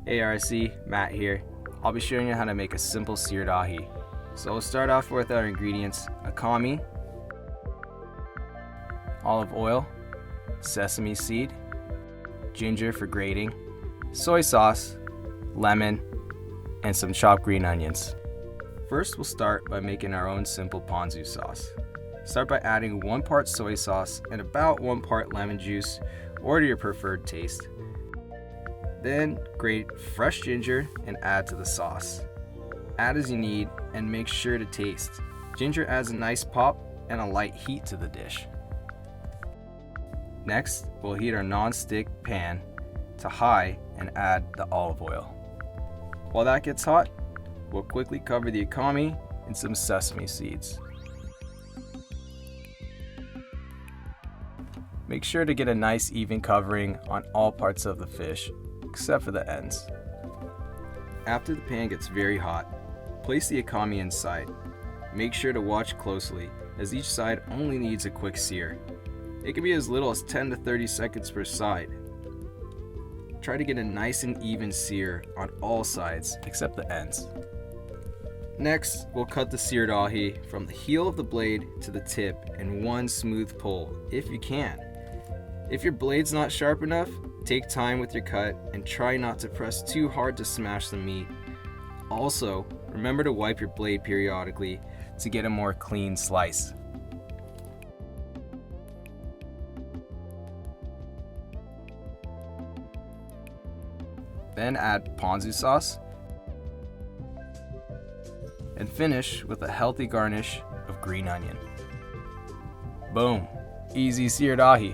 Hey RC, Matt here. I'll be showing you how to make a simple seared ahi. So we'll start off with our ingredients: akami, olive oil, sesame seed, ginger for grating, soy sauce, lemon, and some chopped green onions. First, we'll start by making our own simple ponzu sauce. Start by adding 1 part soy sauce and about 1 part lemon juice, or to your preferred taste. Then grate fresh ginger and add to the sauce. Add as you need and make sure to taste. Ginger adds a nice pop and a light heat to the dish. Next, we'll heat our non-stick pan to high and add the olive oil. While that gets hot, we'll quickly cover the akami in some sesame seeds. Make sure to get a nice even covering on all parts of the fish, except for the ends. After the pan gets very hot, place the akami inside. Make sure to watch closely, as each side only needs a quick sear. It can be as little as 10 to 30 seconds per side. Try to get a nice and even sear on all sides except the ends. Next, we'll cut the seared ahi from the heel of the blade to the tip in one smooth pull, if you can. If your blade's not sharp enough, take time with your cut and try not to press too hard to smash the meat. Also, remember to wipe your blade periodically to get a more clean slice. Then add ponzu sauce and finish with a healthy garnish of green onion. Boom! Easy seared ahi.